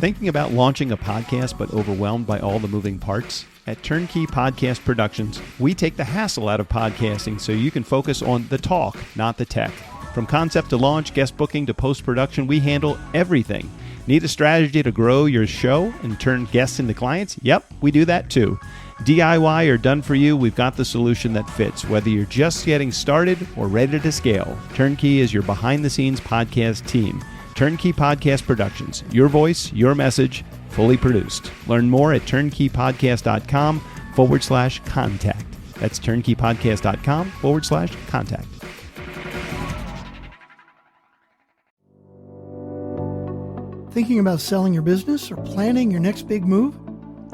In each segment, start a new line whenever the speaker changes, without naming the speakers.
Thinking about launching a podcast but overwhelmed by all the moving parts? At Turnkey Podcast Productions, we take the hassle out of podcasting so you can focus on the talk, not the tech. From concept to launch, guest booking to post-production, we handle everything. Need a strategy to grow your show and turn guests into clients? Yep, we do that too. DIY or done for you, we've got the solution that fits. Whether you're just getting started or ready to scale, Turnkey is your behind-the-scenes podcast team. Turnkey Podcast Productions. Your voice, your message, fully produced. Learn more at turnkeypodcast.com/contact. That's turnkeypodcast.com/contact.
Thinking about selling your business or planning your next big move?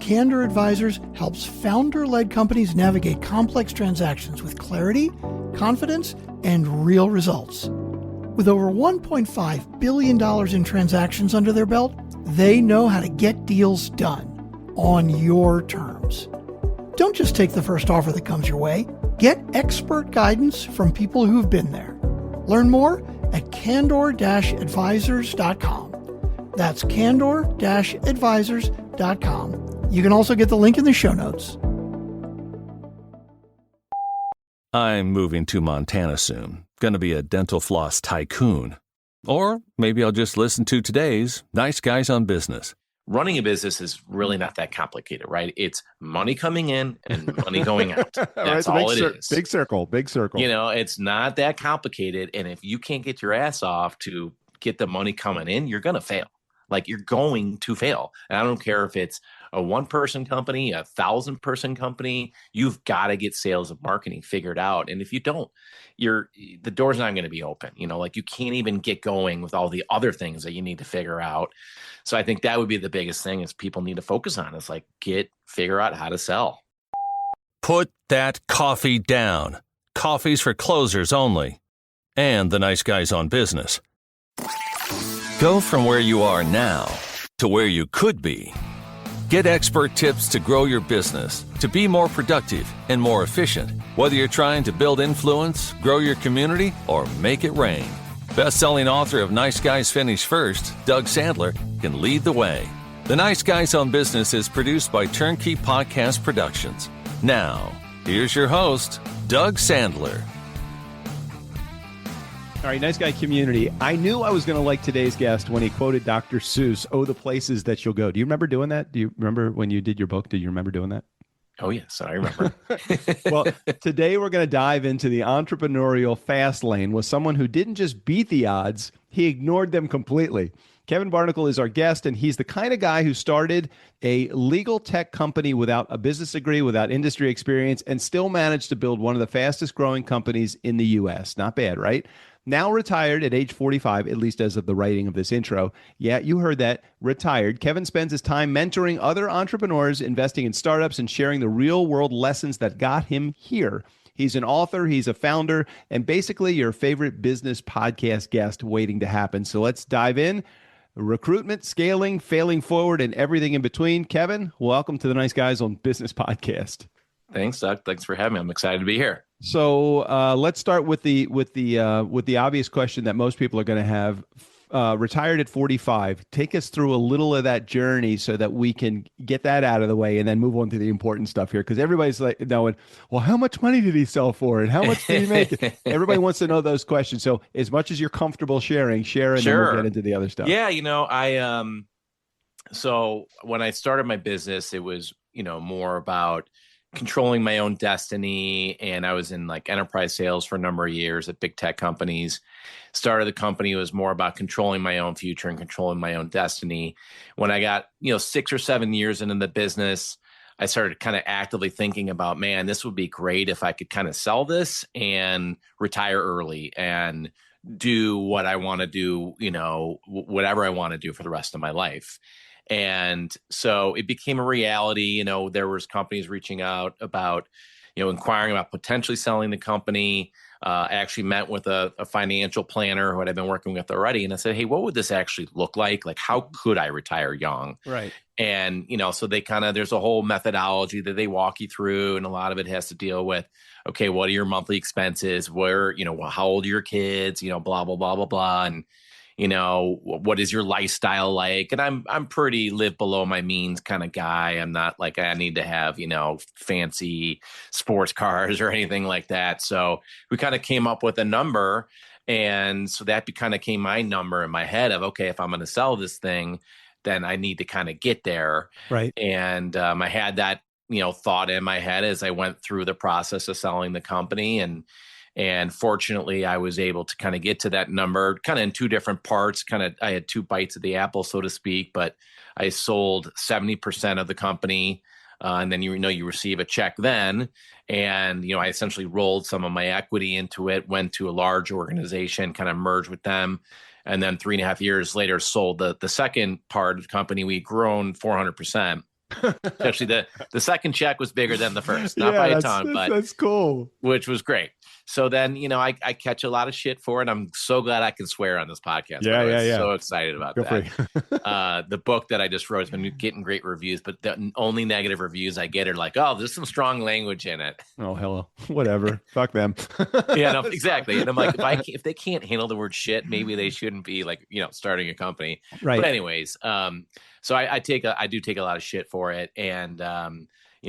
Candor Advisors helps founder-led companies navigate complex transactions with clarity, confidence, and real results. With over $1.5 billion in transactions under their belt, they know how to get deals done on your terms. Don't just take the first offer that comes your way. Get expert guidance from people who've been there. Learn more at candor-advisors.com. That's candor-advisors.com. You can also get the link in the show notes.
I'm moving to Montana soon. Gonna be a dental floss tycoon. Or maybe I'll just listen to today's Nice Guys on Business.
Running a business is really not that complicated, right? It's money coming in and money going out. That's all it is.
Big circle.
You know, it's not that complicated. And if you can't get your ass off to get the money coming in, you're going to fail. Like, you're going to fail. And I don't care if it's a one-person company, 1,000-person company, you've got to get sales and marketing figured out. And if you don't, the door's not going to be open. You know, like, you can't even get going with all the other things that you need to figure out. So I think that would be the biggest thing is people need to focus on is like, figure out how to sell.
Put that coffee down. Coffee's for closers only. And the Nice Guys on Business. Go from where you are now to where you could be. Get expert tips to grow your business, to be more productive and more efficient, whether you're trying to build influence, grow your community, or make it rain. Best-selling author of Nice Guys Finish First, Doug Sandler, can lead the way. The Nice Guys on Business is produced by Turnkey Podcast Productions. Now, here's your host, Doug Sandler.
All right, Nice Guy community. I knew I was going to like today's guest when he quoted Dr. Seuss, "Oh, the places that you'll go." Do you remember doing that? Do you remember when you did your book? Do you remember doing that?
Oh, yes, I remember.
Well, today we're going to dive into the entrepreneurial fast lane with someone who didn't just beat the odds, he ignored them completely. Kevin Barnicle is our guest, and he's the kind of guy who started a legal tech company without a business degree, without industry experience, and still managed to build one of the fastest growing companies in the U.S. Not bad, right? Now retired at age 45, at least as of the writing of this intro. Yeah, you heard that, retired. Kevin spends his time mentoring other entrepreneurs, investing in startups, and sharing the real-world lessons that got him here. He's an author, he's a founder, and basically your favorite business podcast guest waiting to happen. So let's dive in. Recruitment, scaling, failing forward, and everything in between. Kevin, welcome to the Nice Guys on Business podcast.
Thanks, Doug. Thanks for having me. I'm excited to be here.
So let's start with the obvious question that most people are going to have. Retired at 45. Take us through a little of that journey so that we can get that out of the way and then move on to the important stuff here. Because everybody's like knowing, well, how much money did he sell for and how much did he make? Everybody wants to know those questions. So as much as you're comfortable sharing, share, and then we'll get into the other stuff.
Yeah, you know, so when I started my business, it was, more about controlling my own destiny. And I was in like enterprise sales for a number of years at big tech companies. Started the company, it was more about controlling my own future and controlling my own destiny. When I got, 6 or 7 years into the business, I started kind of actively thinking about, man, this would be great if I could kind of sell this and retire early and do what I want to do, whatever I want to do for the rest of my life. And so it became a reality. There was companies reaching out about, inquiring about potentially selling the company. I actually met with a financial planner who I'd been working with already. And I said, hey, what would this actually look like? Like, how could I retire young?
Right.
And, so they there's a whole methodology that they walk you through. And a lot of it has to deal with, okay, what are your monthly expenses? Where, how old are your kids? Blah, blah, blah, blah, blah. And, what is your lifestyle like? And I'm pretty live below my means kind of guy. I'm not like I need to have, fancy sports cars or anything like that. So we kind of came up with a number. And so that kind of became my number in my head of, okay, if I'm going to sell this thing, then I need to kind of get there.
Right.
And I had that, thought in my head as I went through the process of selling the company. And fortunately, I was able to kind of get to that number kind of in two different parts. Kind of, I had two bites of the apple, so to speak, but I sold 70% of the company. And then, you receive a check then. And, I essentially rolled some of my equity into it, went to a large organization, kind of merged with them. And then 3.5 years later, sold the second part of the company. We'd grown 400%. Actually, the second check was bigger than the first, not by a ton, but
that's cool.
Which was great. So then, I catch a lot of shit for it. I'm so glad I can swear on this podcast.
Yeah.
So excited about that. The book that I just wrote has been getting great reviews, but the only negative reviews I get are like, oh, there's some strong language in it.
Oh, hello. Whatever. Fuck them.
Yeah, no, exactly. And I'm like, if they can't handle the word shit, maybe they shouldn't be like, starting a company.
Right.
But anyways, so I do take a lot of shit for it. And,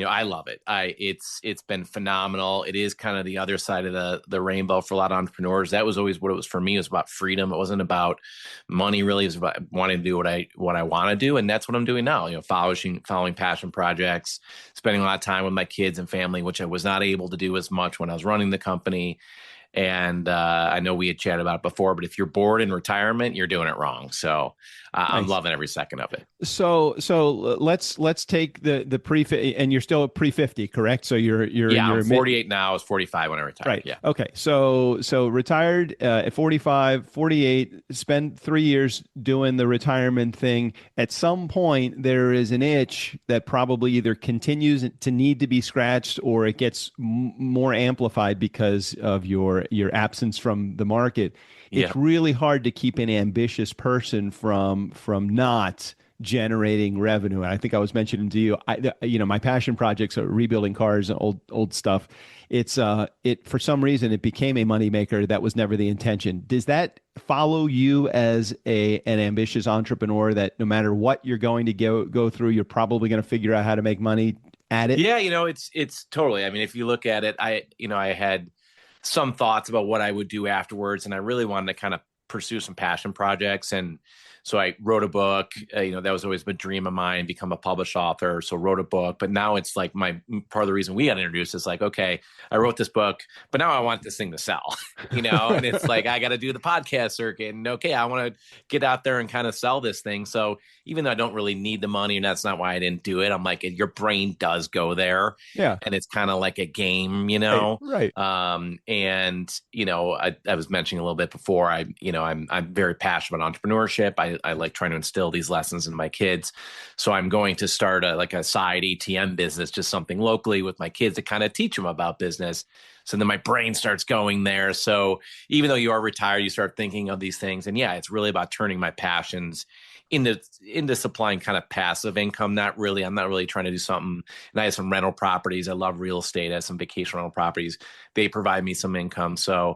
I love it. It's been phenomenal. It is kind of the other side of the rainbow for a lot of entrepreneurs. That was always what it was for me. It was about freedom. It wasn't about money really. It was about wanting to do what I want to do. And that's what I'm doing now, following passion projects, spending a lot of time with my kids and family, which I was not able to do as much when I was running the company. And I know we had chatted about it before, but if you're bored in retirement, you're doing it wrong. So I'm loving every second of it.
So let's take the pre, and you're still pre 50, correct? So you're
I'm 48 now. I was 45 when I retired.
Right.
Yeah.
Okay. So retired at 45, 48. Spend 3 years doing the retirement thing. At some point, there is an itch that probably either continues to need to be scratched or it gets more amplified because of your absence from the market. It's really hard to keep an ambitious person from not generating revenue. And I think I was mentioning to you, my passion projects are rebuilding cars and old stuff. It's for some reason it became a moneymaker. That was never the intention. Does that follow you as an ambitious entrepreneur that no matter what you're going to go through, you're probably going to figure out how to make money at it?
Yeah, it's totally. I mean, if you look at it, I had some thoughts about what I would do afterwards, and I really wanted to kind of pursue some passion projects. And so I wrote a book, that was always a dream of mine, become a published author. So wrote a book, but now it's like part of the reason we got introduced is like, okay, I wrote this book, but now I want this thing to sell, and it's like, I got to do the podcast circuit and okay, I want to get out there and kind of sell this thing. So even though I don't really need the money and that's not why I didn't do it, I'm like, your brain does go there.
Yeah.
And it's kind of like a game,
Right.
And, I was mentioning a little bit before, I'm very passionate about entrepreneurship. I like trying to instill these lessons into my kids. So I'm going to start a side ATM business, just something locally with my kids to kind of teach them about business. So then my brain starts going there. So even though you are retired, you start thinking of these things. And yeah, it's really about turning my passions into supplying kind of passive income. I'm not really trying to do something. And I have some rental properties. I love real estate. I have some vacation rental properties. They provide me some income. So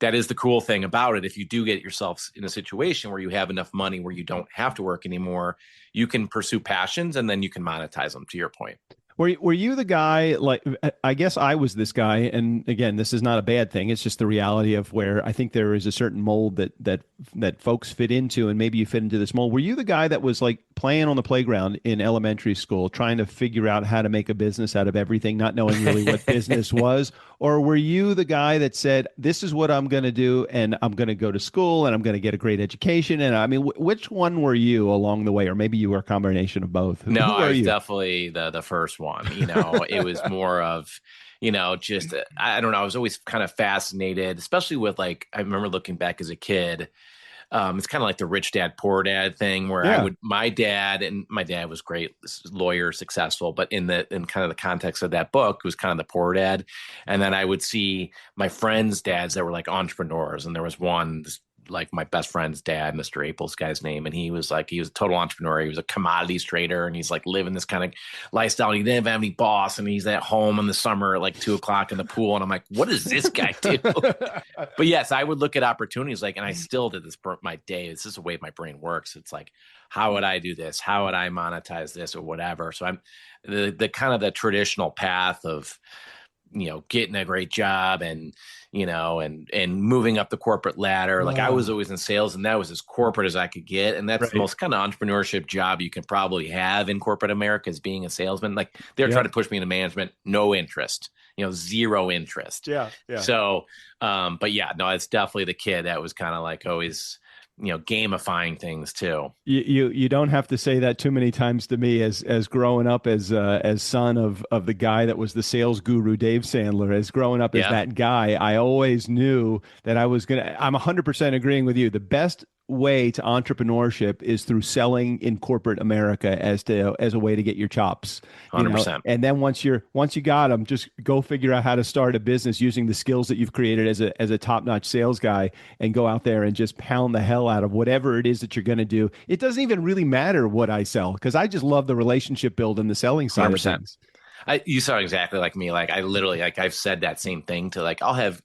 that is the cool thing about it. If you do get yourself in a situation where you have enough money where you don't have to work anymore, you can pursue passions and then you can monetize them, to your point.
Were you the guy, like, I guess I was this guy, and again, this is not a bad thing. It's just the reality of where I think there is a certain mold that folks fit into, and maybe you fit into this mold. Were you the guy that was like playing on the playground in elementary school, trying to figure out how to make a business out of everything, not knowing really what business was? Or were you the guy that said, this is what I'm going to do, and I'm going to go to school, and I'm going to get a great education? And I mean, which one were you along the way? Or maybe you were a combination of both.
No, I was definitely the first one. It was more of, just, I don't know. I was always kind of fascinated, especially with I remember looking back as a kid. It's kind of like the rich dad, poor dad thing where my dad was great, lawyer, successful, but in kind of the context of that book, it was kind of the poor dad. And then I would see my friends' dads that were like entrepreneurs. And there was one, this like my best friend's dad, Mr. April's guy's name. And he was a total entrepreneur. He was a commodities trader and he's like living this kind of lifestyle. And he didn't have any boss and he's at home in the summer at like 2 o'clock in the pool. And I'm like, what does this guy do? But yes, I would look at opportunities like, and I still did this for my day. This is the way my brain works. It's like, how would I do this? How would I monetize this or whatever? So I'm the kind of the traditional path of, getting a great job and, and moving up the corporate ladder. Like I was always in sales and that was as corporate as I could get. And that's the most kind of entrepreneurship job you can probably have in corporate America is being a salesman. Like they're trying to push me into management, no interest, zero interest.
Yeah.
So, but yeah, no, it's definitely the kid that was kind of like always, gamifying things too.
You don't have to say that too many times to me as growing up as son of the guy that was the sales guru, Dave Sandler, as growing up as that guy. I always knew that I'm 100% agreeing with you. The best way to entrepreneurship is through selling in corporate America as a way to get your chops.
100%.
And then once you got them, just go figure out how to start a business using the skills that you've created as a top-notch sales guy and go out there and just pound the hell out of whatever it is that you're going to do. It doesn't even really matter what I sell because I just love the relationship build and the selling side
100%.
of things.
You sound exactly like me. Like I literally, like I've said that same thing to like, I'll have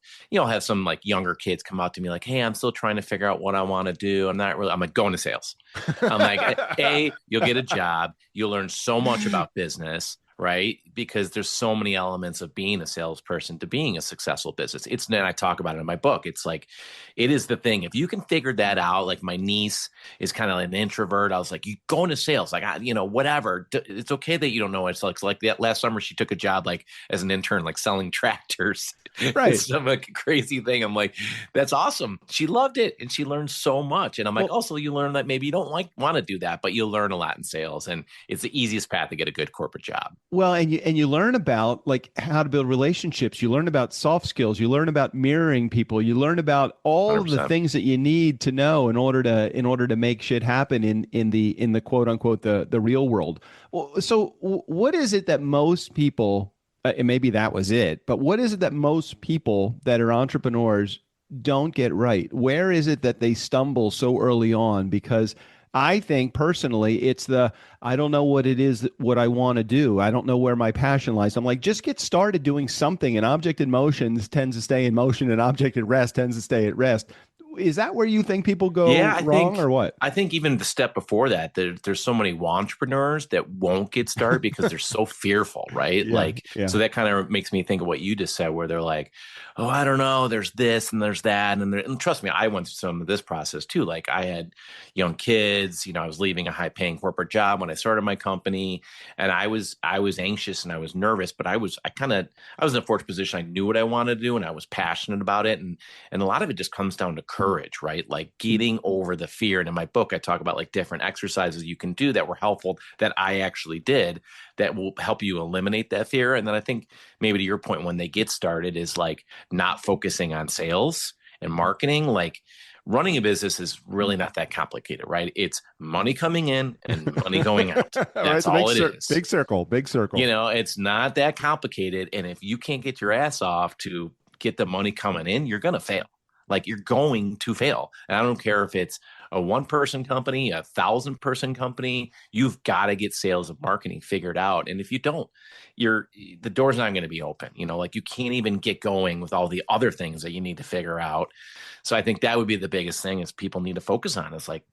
some like younger kids come out to me like, hey, I'm still trying to figure out what I want to do. I'm like, go into sales. I'm like, A, you'll get a job. You'll learn so much about business, right? Because there's so many elements of being a salesperson to being a successful business. And I talk about it in my book. It's like, it is the thing. If you can figure that out, like my niece is kind of an introvert. I was like, you go into sales, like, whatever. It's okay that you don't know what it's like that last summer, she took a job like as an intern, like selling tractors.
Right.
It's some like crazy thing. I'm like, that's awesome. She loved it. And she learned so much. And I'm like, also you learn that maybe you don't want to do that, but you'll learn a lot in sales. And it's the easiest path to get a good corporate job.
Well, and you learn about like how to build relationships. You learn about soft skills. You learn about mirroring people. You learn about all
100%.
of the things that you need to know in order to make shit happen in the quote unquote the real world. Well, so what is it that most people, and maybe that was it, but what is it that most people that are entrepreneurs don't get right? Where is it that they stumble so early on? Because I think personally, it's I don't know what it is, what I want to do. I don't know where my passion lies. I'm like, just get started doing something. An object in motion tends to stay in motion. An object at rest tends to stay at rest. Is that where you think people go wrong or what?
I think even the step before that, there's so many entrepreneurs that won't get started because they're so fearful, right? So that kind of makes me think of what you just said, where they're like, oh, I don't know, there's this and there's that. And trust me, I went through some of this process too. Like I had young kids, I was leaving a high paying corporate job when I started my company, and I was anxious and I was nervous, but I was in a fortunate position. I knew what I wanted to do and I was passionate about it. And a lot of it just comes down to courage, right? Like getting over the fear. And in my book, I talk about like different exercises you can do that were helpful that I actually did that will help you eliminate that fear. And then I think maybe to your point, when they get started is like not focusing on sales and marketing. Like running a business is really not that complicated, right? It's money coming in and money going out. That's all it is.
Big circle.
It's not that complicated. And if you can't get your ass off to get the money coming in, you're going to fail. Like you're going to fail. And I don't care if it's a 1-person company, a 1,000-person company, you've got to get sales and marketing figured out. And if you don't, the door's not going to be open. Like you can't even get going with all the other things that you need to figure out. So I think that would be the biggest thing is people need to focus on is like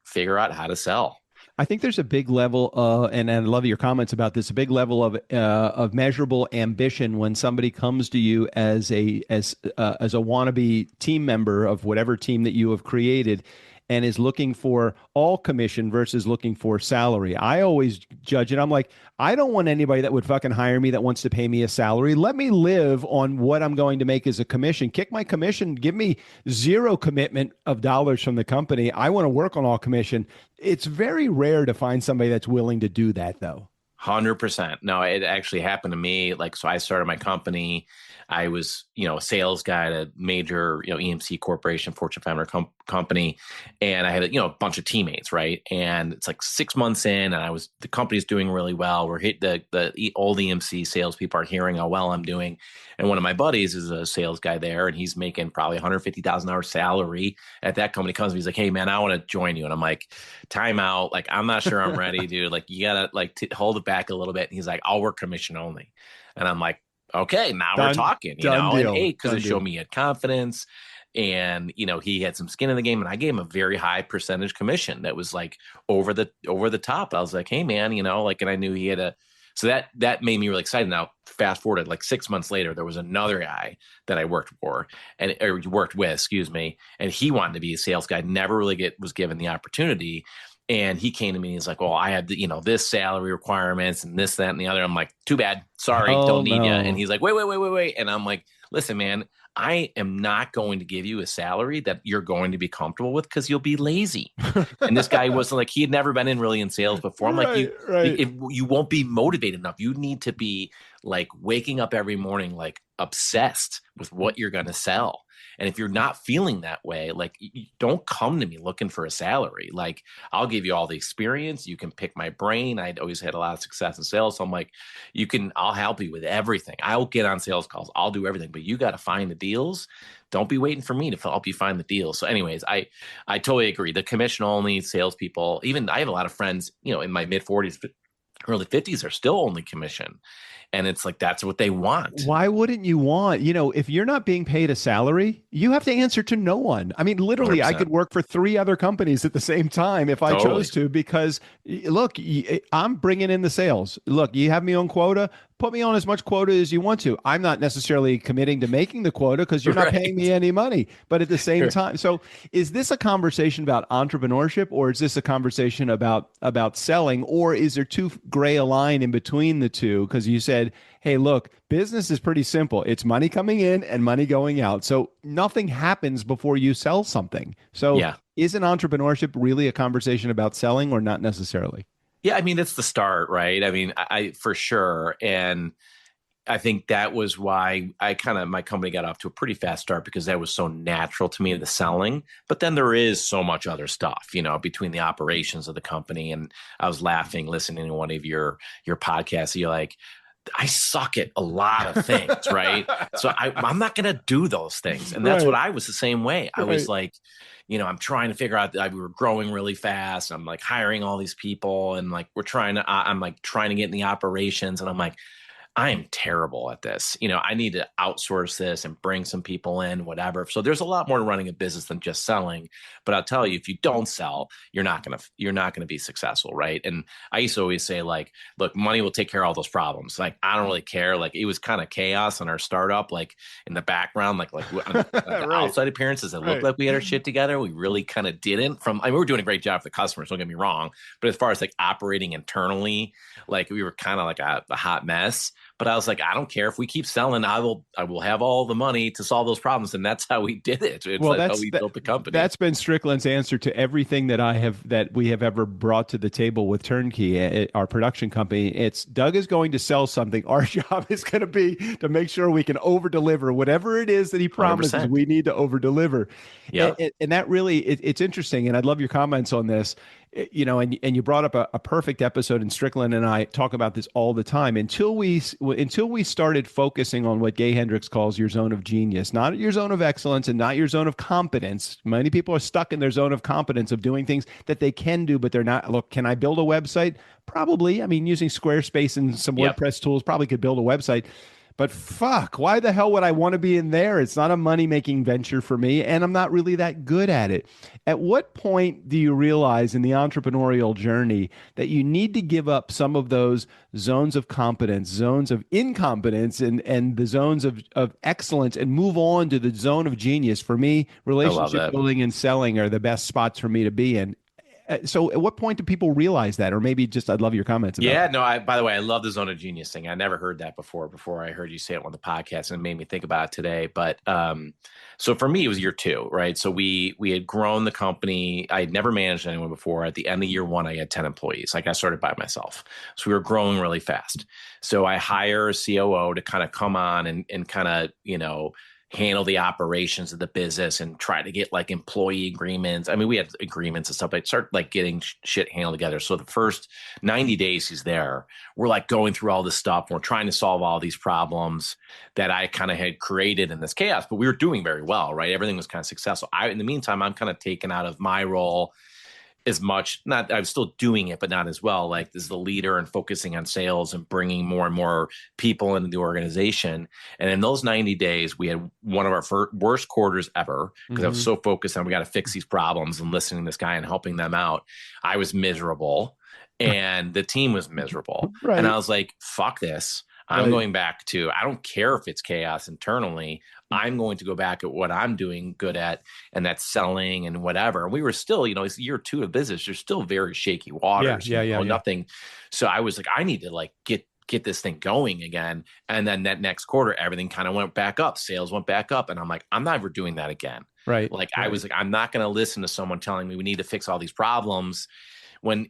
figure out how to sell.
I think there's a big level, and I love your comments about this, a big level of measurable ambition when somebody comes to you as a wannabe team member of whatever team that you have created and is looking for all commission versus looking for salary. I always judge it. I'm like, I don't want anybody that would fucking hire me that wants to pay me a salary. Let me live on what I'm going to make as a commission. Kick my commission. Give me zero commitment of dollars from the company. I want to work on all commission. It's very rare to find somebody that's willing to do that, though.
100%. No, it actually happened to me. Like, so I started my company. I was, a sales guy at a major, EMC corporation, Fortune 500 company, and I had, a bunch of teammates, right? And it's like 6 months in, and the company's doing really well. We're hit the old EMC salespeople are hearing how well I'm doing, and one of my buddies is a sales guy there, and he's making probably $150,000 salary at that company. Comes, he's like, "Hey man, I want to join you," and I'm like, "Time out. Like, I'm not sure I'm ready, dude. Like, you gotta hold it back a little bit." And he's like, "I'll work commission only," and I'm like, okay, now we're talking,
Done
and
deal.
because it showed me he had confidence, and he had some skin in the game, and I gave him a very high percentage commission that was like over the top. I was like, hey man, and I knew he had so that made me really excited. Now fast forward, like 6 months later, there was another guy that I worked with, excuse me, and he wanted to be a sales guy, never really was given the opportunity. And he came to me and he's like, well, I have this salary requirements and this, that, and the other. I'm like, too bad. Sorry,
Oh,
don't need you.
no.
And he's like, wait. And I'm like, listen, man, I am not going to give you a salary that you're going to be comfortable with because you'll be lazy. And this guy wasn't like, he had never been really in sales before. I'm like, you won't be motivated enough. You need to be like waking up every morning, like obsessed with what you're going to sell. And if you're not feeling that way, like, don't come to me looking for a salary. Like, I'll give you all the experience. You can pick my brain. I'd always had a lot of success in sales. So I'm like, I'll help you with everything. I'll get on sales calls. I'll do everything, but you got to find the deals. Don't be waiting for me to help you find the deals. So anyways, I totally agree. The commission only salespeople, even I have a lot of friends, in my mid 40s, early 50s are still only commission. And it's like, that's what they want.
Why wouldn't you want, if you're not being paid a salary, you have to answer to no one. I mean, literally,
100%.
I could work for 3 other companies at the same time if I chose to, because look, I'm bringing in the sales. Look, you have me on quota. Put me on as much quota as you want to. I'm not necessarily committing to making the quota because you're not paying me any money. But at the same time, so is this a conversation about entrepreneurship, or is this a conversation about selling, or is there too gray a line in between the two? Because you said, hey, look, business is pretty simple. It's money coming in and money going out. So nothing happens before you sell something. So isn't entrepreneurship really a conversation about selling, or not necessarily?
Yeah, I mean, it's the start, right? I mean, I for sure. And I think that was why my company got off to a pretty fast start, because that was so natural to me, the selling. But then there is so much other stuff, between the operations of the company. And I was laughing, listening to one of your podcasts. You're like, I suck at a lot of things, right? So I'm not going to do those things. And that's what I was the same way. I was like, I'm trying to figure out that we were growing really fast. I'm like hiring all these people, and like I'm like trying to get in the operations, and I'm like, I am terrible at this. I need to outsource this and bring some people in, whatever. So there's a lot more to running a business than just selling. But I'll tell you, if you don't sell, you're not gonna be successful, right? And I used to always say, like, look, money will take care of all those problems. Like, I don't really care. Like, it was kind of chaos in our startup, like in the background, like on the outside appearances, it looked like we had our shit together. We really kind of didn't. We were doing a great job for the customers, don't get me wrong. But as far as like operating internally, like, we were kind of like a hot mess. But I was like, I don't care if we keep selling. I will have all the money to solve those problems, and that's how we did it. It's like how we built the company.
That's been Strickland's answer to everything that we have ever brought to the table with Turnkey, our production company. It's Doug is going to sell something. Our job is going to be to make sure we can over deliver whatever it is that he promises. 100%. We need to over deliver. Yeah, and that really it's interesting, and I'd love your comments on this. And you brought up a perfect episode, and Strickland and I talk about this all the time. Until we started focusing on what Gay Hendricks calls your zone of genius, not your zone of excellence and not your zone of competence. Many people are stuck in their zone of competence of doing things that they can do, but they're not. Look, can I build a website? Probably. I mean, using Squarespace and some WordPress tools, probably could build a website. But fuck, why the hell would I want to be in there? It's not a money-making venture for me, and I'm not really that good at it. At what point do you realize in the entrepreneurial journey that you need to give up some of those zones of competence, zones of incompetence, and the zones of excellence, and move on to the zone of genius? For me, relationship building and selling are the best spots for me to be in. So at what point do people realize that? Or maybe just, I'd love your comments about
Yeah,
that.
no, by the way, I love the zone of genius thing. I never heard that before I heard you say it on the podcast, and it made me think about it today. But so for me, it was year two, right? So we had grown the company. I had never managed anyone before. At the end of year one, I had 10 employees. Like I started by myself. So we were growing really fast. So I hire a COO to kind of come on and kind of, handle the operations of the business and try to get like employee agreements. I mean, we had agreements and stuff, but start like getting shit handled together. So the first 90 days he's there, we're like going through all this stuff. We're trying to solve all these problems that I kind of had created in this chaos, but we were doing very well, right? Everything was kind of successful. In the meantime, I'm kind of taken out of my role as much. Not, I'm still doing it, but not as well. Like as the leader and focusing on sales and bringing more and more people into the organization. And in those 90 days, we had one of our worst quarters ever because I was so focused on we got to fix these problems and listening to this guy and helping them out. I was miserable and the team was miserable. And I
Right.
was like, fuck this. I'm
Right.
going back to, I don't care if it's chaos internally. I'm going to go back at what I'm doing good at, and that's selling and whatever. And we were still, it's year two of business. There's still very shaky
Yeah.
waters,
Yeah. Yeah. Yeah.
nothing. So I was like, I need to like get this thing going again. And then that next quarter, everything kind of went back up. Sales went back up. And I'm like, I'm never doing that again.
Right.
Like I
Right.
was like, I'm not going to listen to someone telling me we need to fix all these problems when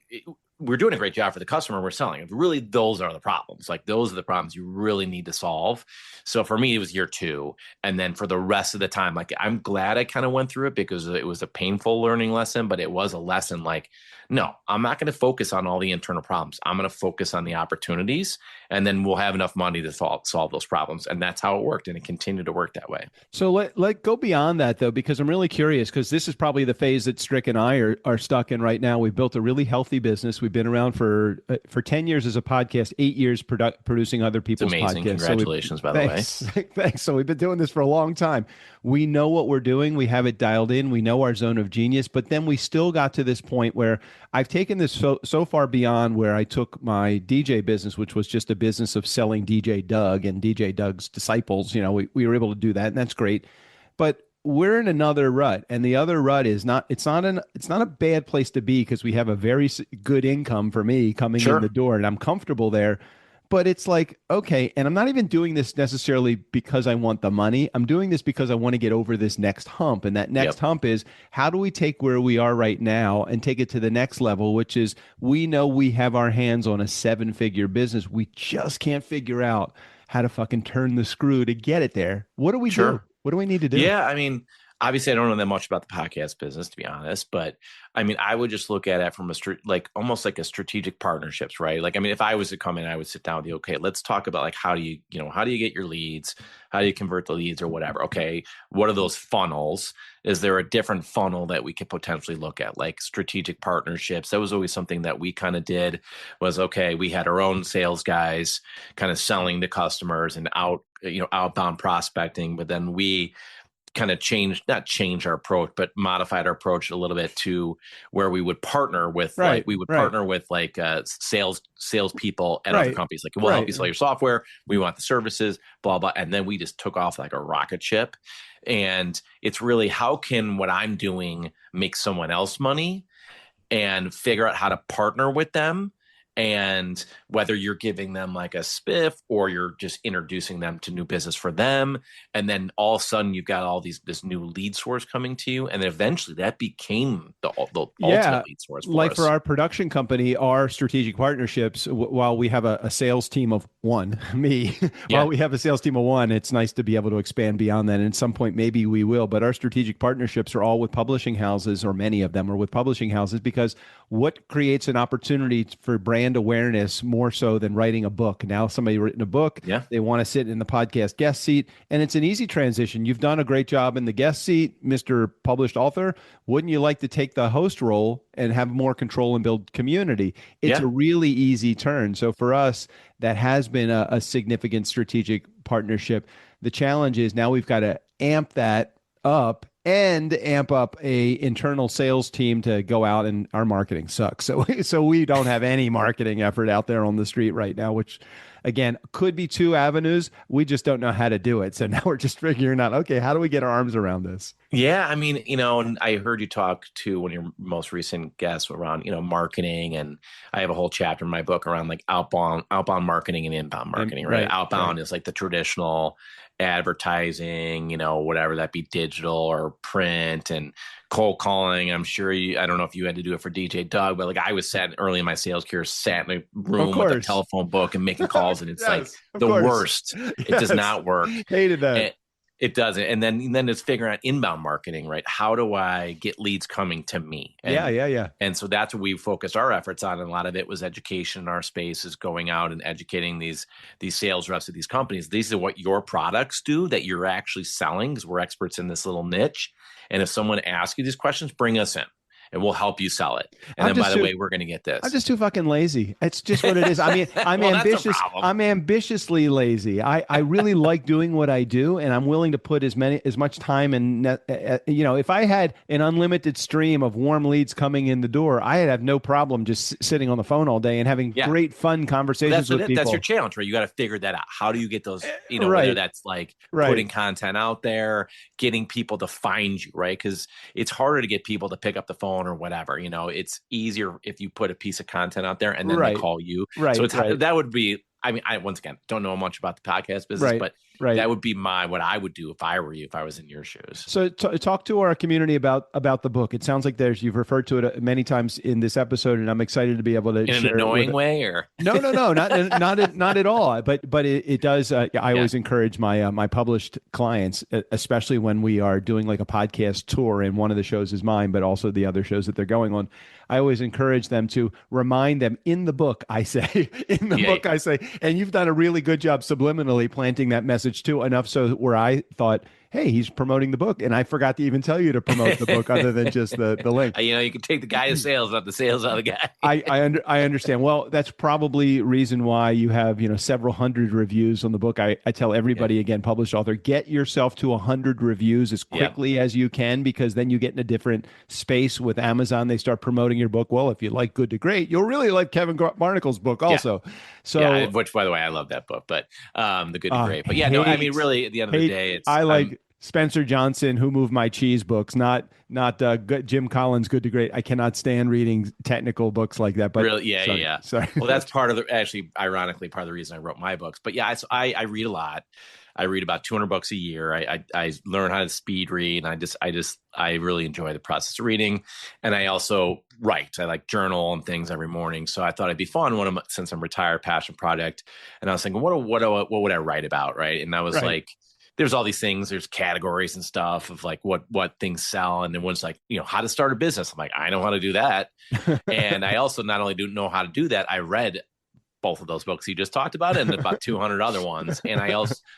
we're doing a great job for the customer. We're selling. Really, those are the problems. Like those are the problems you really need to solve. So for me, it was year two. And then for the rest of the time, like I'm glad I kind of went through it because it was a painful learning lesson, but it was a lesson like, no, I'm not going to focus on all the internal problems. I'm going to focus on the opportunities, and then we'll have enough money to solve those problems. And that's how it worked. And it continued to work that way.
So let go beyond that though, because I'm really curious, because this is probably the phase that Strick and I are stuck in right now. We've built a really healthy business. We've been around for 10 years as a podcast, 8 years producing other
It's
people's
amazing.
podcasts.
Congratulations, by the way.
Thanks. So we've been doing this for a long time. We know what we're doing. We have it dialed in. We know our zone of genius, but then we still got to this point where I've taken this so far beyond where I took my DJ business, which was just a business of selling DJ Doug and DJ Doug's disciples. We were able to do that, and that's great. But we're in another rut, and the other rut is not. It's not a bad place to be because we have a very good income for me coming in the
Sure.
door, and I'm comfortable there. But it's like, okay, and I'm not even doing this necessarily because I want the money. I'm doing this because I want to get over this next hump. And that next
Yep.
hump is, how do we take where we are right now and take it to the next level, which is we know we have our hands on a 7-figure business. We just can't figure out how to fucking turn the screw to get it there. What do we do?
Sure.
What do we need to do?
Yeah, I mean, obviously, I don't know that much about the podcast business, to be honest. But I mean, I would just look at it from like almost like a strategic partnerships, right? Like, I mean, if I was to come in, I would sit down with you. Okay, let's talk about like how do you get your leads? How do you convert the leads or whatever? Okay, what are those funnels? Is there a different funnel that we could potentially look at, like strategic partnerships? That was always something that we kind of did. Was okay. We had our own sales guys kind of selling to customers and outbound prospecting, but then we kind of not change our approach, but modified our approach a little bit to where we would partner with
Right, right,
sales people at other
right,
companies. Like, we'll help
right.
you sell your software. We want the services, blah, blah. And then we just took off like a rocket ship. And it's really, how can what I'm doing make someone else money, and figure out how to partner with them. And whether you're giving them like a spiff or you're just introducing them to new business for them. And then all of a sudden you've got all this new lead source coming to you. And then eventually that became the
Yeah,
ultimate lead source for
like
us.
for our production company, our strategic partnerships, while we have a sales team of one, me,
Yeah.
while we have a sales team of one, it's nice to be able to expand beyond that. And at some point, maybe we will. But our strategic partnerships are all with publishing houses, or many of them are with publishing houses, because what creates an opportunity for brand awareness more so than writing a book? Now, somebody written a book,
Yeah.
they want to sit in the podcast guest seat, and it's an easy transition. You've done a great job in the guest seat, Mr. Published Author. Wouldn't you like to take the host role and have more control and build community? It's
Yeah.
a really easy turn. So for us, that has been a significant strategic partnership. The challenge is now we've got to amp that up and amp up a internal sales team to go out, and our marketing sucks. So we don't have any marketing effort out there on the street right now, which again could be two avenues. We just don't know how to do it. So now we're just figuring out, okay, how do we get our arms around this?
Yeah, I mean, and I heard you talk to one of your most recent guests around, marketing, and I have a whole chapter in my book around like outbound marketing and inbound marketing, right?
Right,
Outbound
right.
is like the traditional advertising, whatever that be, digital or print, and cold calling. I don't know if you had to do it for DJ Doug, but like I was sat early in my sales career, sat in a
Of
room with a
course.
telephone book and making calls, and it's like
Yes, of
the
course.
worst. It does
Yes.
not work.
Hated that.
It doesn't. And then it's figuring out inbound marketing, right? How do I get leads coming to me?
Yeah, yeah, yeah.
And so that's what we focused our efforts on. And a lot of it was education in our space, is going out and educating these sales reps of these companies. These are what your products do that you're actually selling, because we're experts in this little niche. And if someone asks you these questions, bring us in and we'll help you sell it. And
I'm
then, by
just
the
too,
way, we're going to get this.
I'm just too fucking lazy. It's just what it is. I mean, I'm
Well, that's a
ambitious.
problem.
I'm ambitiously lazy. I really like doing what I do, and I'm willing to put as much time and if I had an unlimited stream of warm leads coming in the door, I'd have no problem just sitting on the phone all day and having
Yeah.
great fun conversations with people.
That's your challenge, right? You got to figure that out. How do you get those, whether
Right.
that's like
Right.
putting content out there, getting people to find you, right? Because it's harder to get people to pick up the phone or whatever. It's easier if you put a piece of content out there and then they
Right.
call you.
Right.
So
Right.
that would be, I mean, I once again don't know much about the podcast business,
Right.
but
Right.
that would be what I would do if I were you, if I was in your shoes.
So talk to our community about the book. It sounds like you've referred to it many times in this episode, and I'm excited to be able to
In
share
an annoying
it
way, or
no, not at all. But it does. I always encourage my my published clients, especially when we are doing like a podcast tour, and one of the shows is mine, but also the other shows that they're going on. I always encourage them to remind them in the book. I say I say, and you've done a really good job subliminally planting that message too, enough so where I thought, hey, he's promoting the book, and I forgot to even tell you to promote the book other than just the link.
You can take the guy to sales, not the sales out of the guy.
I understand. Well, that's probably reason why you have several hundred reviews on the book. I tell everybody again, published author, get yourself to 100 reviews as quickly as you can, because then you get in a different space with Amazon. They start promoting your book. Well, if you like Good to Great, you'll really like Kevin Barnicle's book also. So,
which, by the way, I love that book, but the Good to Great. But no, I mean, really, at the end of the day, it's
I like Spencer Johnson, Who Moved My Cheese books, not Jim Collins' Good to Great. I cannot stand reading technical books like that. But
really,
sorry.
Well, that's part of ironically, part of the reason I wrote my books. But I read a lot. I read about 200 books a year. I learn how to speed read, and I really enjoy the process of reading. And I also write. I like journal and things every morning. So I thought it'd be fun. Since I'm retired, passion project. And I was thinking, what would I write about, right? And I was like, there's all these things, there's categories and stuff of like what things sell. And then one's like, how to start a business. I'm like, I know how to do that. And I also not only do know how to do that, I read both of those books you just talked about and about 200 other ones. And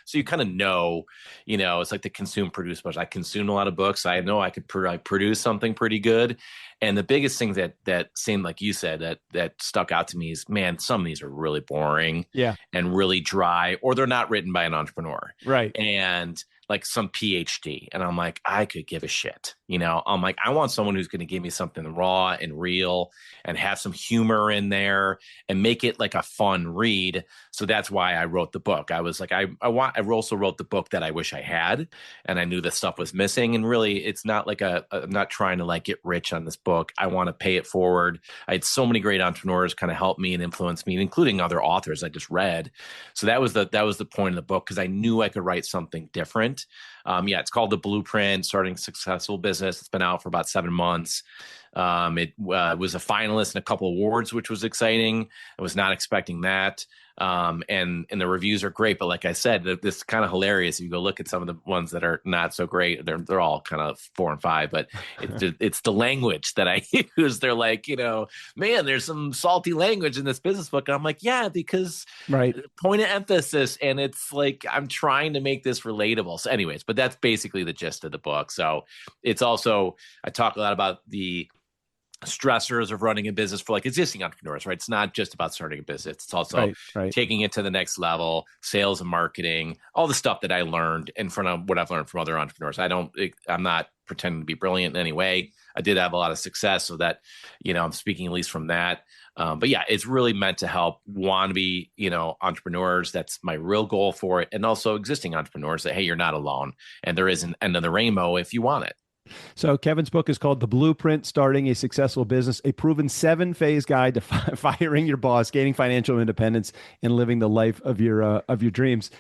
so you kind of know, it's like the consume produce much. I consumed a lot of books. I know I could produce something pretty good. And the biggest thing that seemed, like you said, that stuck out to me is, man, some of these are really boring and really dry, or they're not written by an entrepreneur.
Right.
And like some PhD. And I'm like, I could give a shit. I'm like, I want someone who's going to give me something raw and real and have some humor in there and make it like a fun read. So that's why I wrote the book. I was like, I also wrote the book that I wish I had, and I knew the stuff was missing. And really, it's not like I'm not trying to like get rich on this book. I want to pay it forward. I had so many great entrepreneurs kind of help me and influence me, including other authors I just read. So that was the point of the book, because I knew I could write something different. It's called The Blueprint, Starting a Successful Business. It's been out for about 7 months. It was a finalist in a couple awards, which was exciting. I was not expecting that. And the reviews are great, but like I said, this is kind of hilarious. If you go look at some of the ones that are not so great, they're all kind of 4 and 5, but it's the language that I use. They're like, man, there's some salty language in this business book. And I'm like, yeah, because point of emphasis. And it's like, I'm trying to make this relatable. So anyways, but that's basically the gist of the book. So it's also, I talk a lot about the stressors of running a business for like existing entrepreneurs, right? It's not just about starting a business. It's also
Right, right.
taking it to the next level, sales and marketing, all the stuff that I learned in front of what I've learned from other entrepreneurs. I'm not pretending to be brilliant in any way. I did have a lot of success, so that, I'm speaking at least from that. But yeah, it's really meant to help wannabe, entrepreneurs. That's my real goal for it. And also existing entrepreneurs that, hey, you're not alone and there is an end of the rainbow if you want it.
So Kevin's book is called The Blueprint: Starting a Successful Business, a proven 7-phase guide to firing your boss, gaining financial independence, and living the life of your dreams.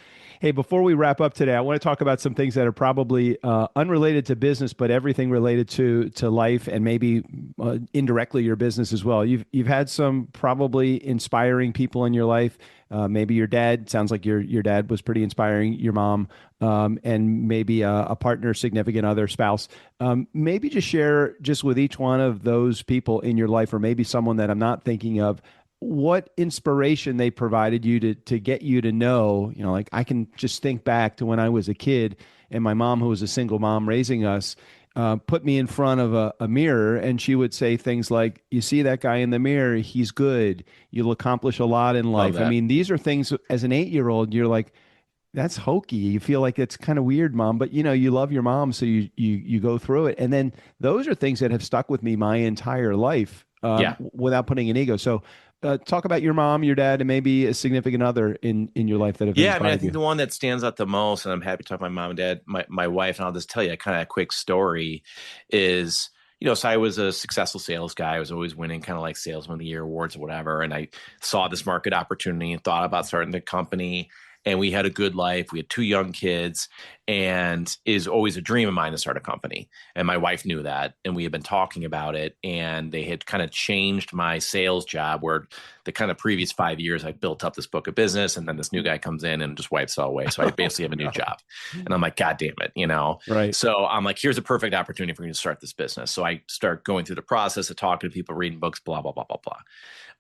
Hey, before we wrap up today, I want to talk about some things that are probably unrelated to business, but everything related to life and maybe indirectly your business as well. You've had some probably inspiring people in your life. Maybe your dad. Sounds like your dad was pretty inspiring. Your mom, and maybe a partner, significant other, spouse. Maybe just share just with each one of those people in your life, or maybe someone that I'm not thinking of, what inspiration they provided you to get you to know, like I can just think back to when I was a kid and my mom, who was a single mom raising us, put me in front of a mirror, and she would say things like, you see that guy in the mirror, he's good. You'll accomplish a lot in
Love
life. I
that.
mean, these are things as an 8-year-old, you're like, that's hokey. You feel like it's kind of weird, mom, but you love your mom, so you go through it. And then those are things that have stuck with me my entire life,
Yeah.
without putting an ego. So, talk about your mom, your dad, and maybe a significant other in your life that have
Yeah, I mean, I
inspired
think
you.
the one that stands out the most, and I'm happy to talk about my mom and dad, my wife, and I'll just tell you a kind of a quick story is, so I was a successful sales guy. I was always winning kind of like salesman of the year awards or whatever. And I saw this market opportunity and thought about starting the company. And we had a good life. We had 2 young kids, and it is always a dream of mine to start a company. And my wife knew that, and we had been talking about it. And they had kind of changed my sales job, where the kind of previous 5 years I built up this book of business, and then this new guy comes in and just wipes it all away. So I basically have a new job, and I'm like, God damn it.
Right.
So I'm like, here's a perfect opportunity for me to start this business. So I start going through the process of talking to people, reading books, blah blah blah blah blah.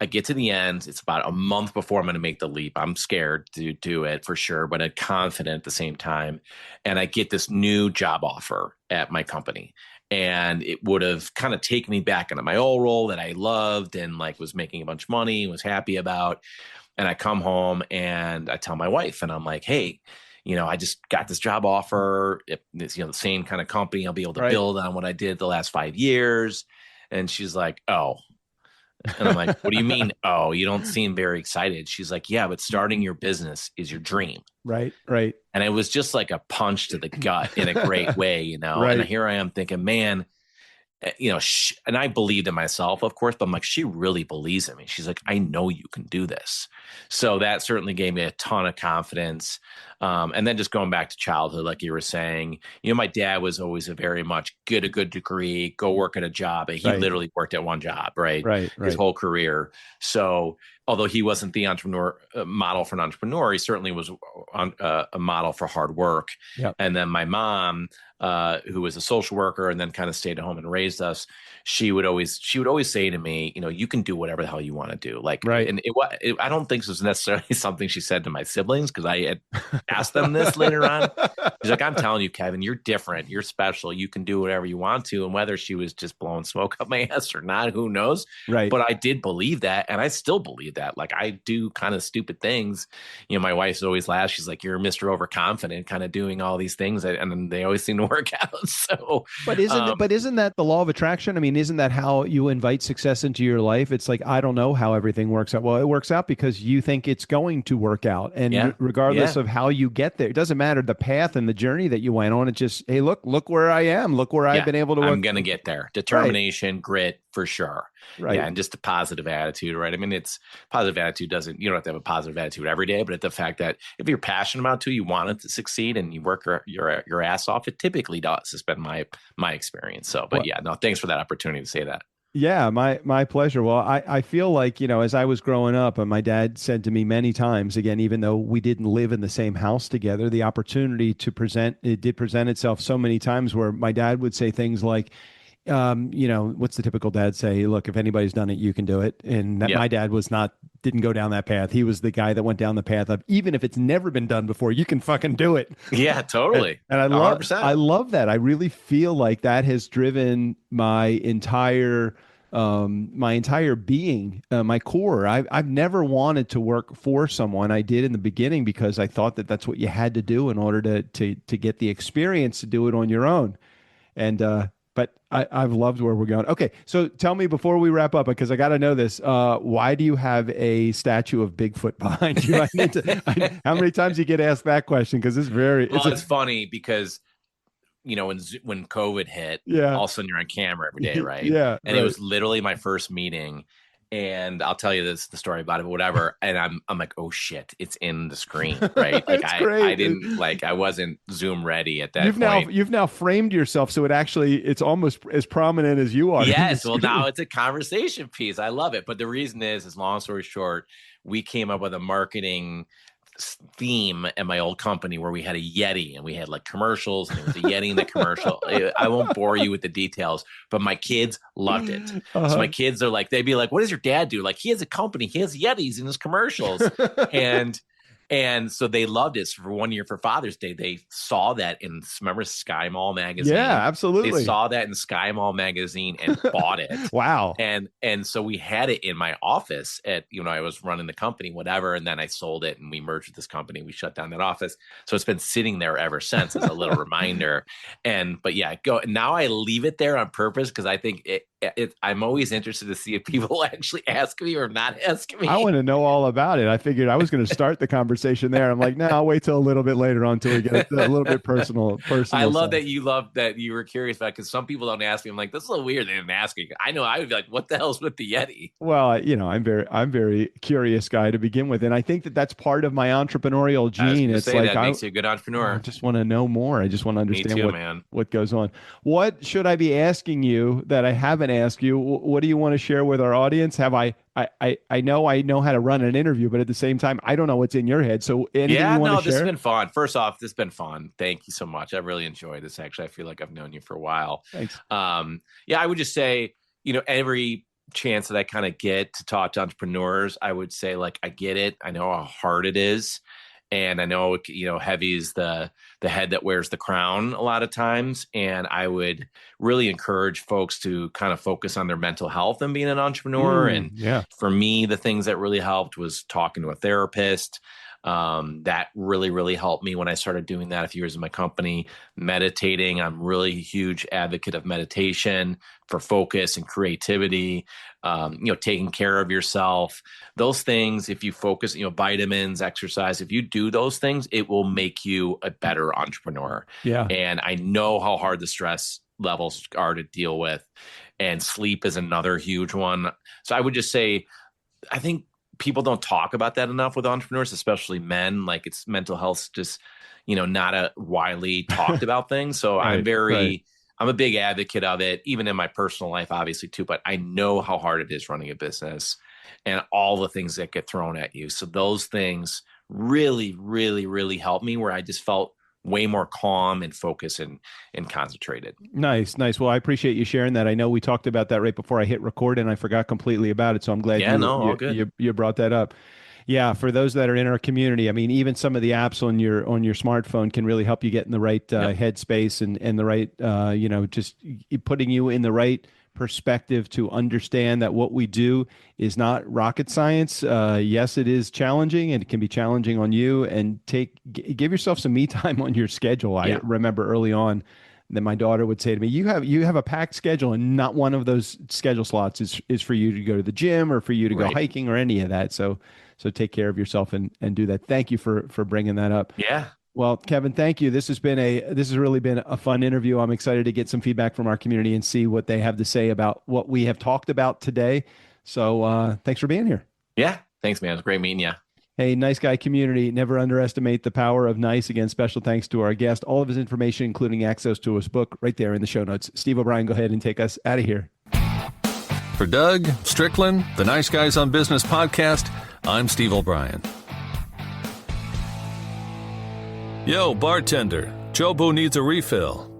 I get to the end. It's about a month before I'm going to make the leap. I'm scared to do it for sure, but I'm confident at the same time. And I get this new job offer at my company. And it would have kind of taken me back into my old role that I loved and like was making a bunch of money, was happy about. And I come home and I tell my wife, and I'm like, hey, I just got this job offer. It's, the same kind of company. I'll be able to
Right.
build on what I did the last 5 years. And she's like, oh. And I'm like, what do you mean? Oh, you don't seem very excited. She's like, yeah, but starting your business is your dream.
Right. Right.
And it was just like a punch to the gut in a great way. And
Right.
here I am thinking, man, and I believed in myself, of course, but I'm like, she really believes in me. She's like, I know you can do this. So that certainly gave me a ton of confidence. And then just going back to childhood, like you were saying, my dad was always a very much get a good degree, go work at a job. And he
Right.
literally worked at one job, right?
Right.
His
Right.
whole career. So although he wasn't the entrepreneur model for an entrepreneur, he certainly was a model for hard work.
Yep.
And then my mom, who was a social worker and then kind of stayed at home and raised us, she would always say to me, you can do whatever the hell you want to do. Like,
Right.
and I don't think this was necessarily something she said to my siblings, because I had asked them this later on. She's like, I'm telling you, Kevin, you're different. You're special. You can do whatever you want to. And whether she was just blowing smoke up my ass or not, who knows?
Right.
But I did believe that. And I still believe that. Like, I do kind of stupid things. My wife's always laughs. She's like, you're Mr. Overconfident, kind of doing all these things. And they always seem to work out. So,
But isn't that the law of attraction? I mean, isn't that how you invite success into your life? It's like, I don't know how everything works out. Well, it works out because you think it's going to work out. And
Yeah.
regardless
Yeah.
of how you get there, it doesn't matter the path and the journey that you went on. It's just, hey, look where I am. Look where I've been able to work.
I'm going to get there. Determination, grit, for sure.
Right.
Yeah. And just a positive attitude, right? I mean, it's positive attitude you don't have to have a positive attitude every day, but the fact that if you're passionate about it, you want it to succeed and you work your ass off, it typically does. It's been my experience. So, but yeah, no, thanks for that opportunity to say that.
Yeah, my pleasure. Well, I feel like, as I was growing up, and my dad said to me many times, again, even though we didn't live in the same house together, the opportunity it did present itself so many times where my dad would say things like, what's the typical dad say? Look, if anybody's done it, you can do it. And that,
Yeah.
my dad didn't go down that path. He was the guy that went down the path of, even if it's never been done before, you can fucking do it.
Yeah, totally.
And I
100%.
love that. I really feel like that has driven my entire my entire being, my core. I've never wanted to work for someone. I did in the beginning because I thought that that's what you had to do in order to get the experience to do it on your own. And but I've loved where we're going. Okay, so tell me before we wrap up, because I got to know this. Why do you have a statue of Bigfoot behind you? How many times you get asked that question? Because
it's funny because when COVID hit,
yeah,
all of a sudden you're on camera every day, right?
Yeah,
and It was literally my first meeting. And I'll tell you the story about it, but whatever. And I'm like, oh shit, it's in the screen, right? Like I didn't I wasn't Zoom ready at that point.
You've now framed yourself so it's almost as prominent as you are.
Yes, well now it's a conversation piece. I love it. But the reason is long story short, we came up with a marketing theme at my old company where we had a Yeti and we had like commercials and there was a Yeti in the commercial. I won't bore you with the details, but my kids loved it. So my kids are like, they'd be like, what does your dad do? Like, he has a company, he has Yetis in his commercials. And so they loved it. So for 1 year for Father's Day, they saw that in, remember Sky Mall magazine?
Yeah, absolutely.
They saw that in Sky Mall magazine and bought it.
Wow.
And so we had it in my office at, I was running the company, whatever. And then I sold it and we merged with this company. We shut down that office. So it's been sitting there ever since as a little reminder. But yeah, now I leave it there on purpose because I think I'm always interested to see if people actually ask me or not ask me.
I want to know all about it. I figured I was going to start the conversation there. I'm like, no, I'll wait till a little bit later on until we get a little bit personal.
I love that you were curious about it because some people don't ask me. I'm like, this is a little weird. They didn't ask me. I know I would be like, what the hell's with the Yeti?
Well, I'm very curious guy to begin with, and I think that that's part of my entrepreneurial gene.
It's like that makes you a good entrepreneur.
I just want to know more. I just want to understand
Me too,
what goes on. What should I be asking you that I haven't asked you? What do you want to share with our audience? I know how to run an interview, but at the same time, I don't know what's in your head. So anything you want to share?
This has been fun. First off, this has been fun. Thank you so much. I really enjoyed this. Actually, I feel like I've known you for a while.
Thanks.
I would just say, every chance that I kind of get to talk to entrepreneurs, I would say like, I get it. I know how hard it is. And I know, heavy is the head that wears the crown a lot of times. And I would really encourage folks to kind of focus on their mental health and being an entrepreneur. For me, the things that really helped was talking to a therapist. That really, really helped me when I started doing that a few years in my company. Meditating, I'm really a huge advocate of meditation for focus and creativity. Taking care of yourself, those things, if you focus, vitamins, exercise, if you do those things, it will make you a better entrepreneur.
Yeah.
And I know how hard the stress levels are to deal with, and sleep is another huge one. So I would just say, I think people don't talk about that enough with entrepreneurs, especially men. Like, it's mental health, just, not a widely talked about thing. So
Right.
I'm a big advocate of it, even in my personal life, obviously too, but I know how hard it is running a business and all the things that get thrown at you. So those things really, really, really helped me, where I just felt way more calm and focused and concentrated.
Nice. Well, I appreciate you sharing that. I know we talked about that right before I hit record and I forgot completely about it. So I'm glad you brought that up. Yeah, for those that are in our community, I mean, even some of the apps on your smartphone can really help you get in the right headspace and the right, just putting you in the right perspective to understand that what we do is not rocket science. Yes, it is challenging, and it can be challenging on you. And give yourself some me time on your schedule. I remember early on that my daughter would say to me, you have a packed schedule, and not one of those schedule slots is for you to go to the gym or for you to go hiking or any of that. So take care of yourself and do that. Thank you for bringing that up.
Yeah.
Well, Kevin, thank you. This has really been a fun interview. I'm excited to get some feedback from our community and see what they have to say about what we have talked about today. So thanks for being here.
Yeah. Thanks, man. It was great meeting you.
Hey, Nice Guy community, never underestimate the power of nice. Again, special thanks to our guest. All of his information, including access to his book, right there in the show notes. Steve O'Brien, go ahead and take us out of here.
For Doug Strickland, the Nice Guys on Business podcast, I'm Steve O'Brien. Yo, bartender, Jobo needs a refill.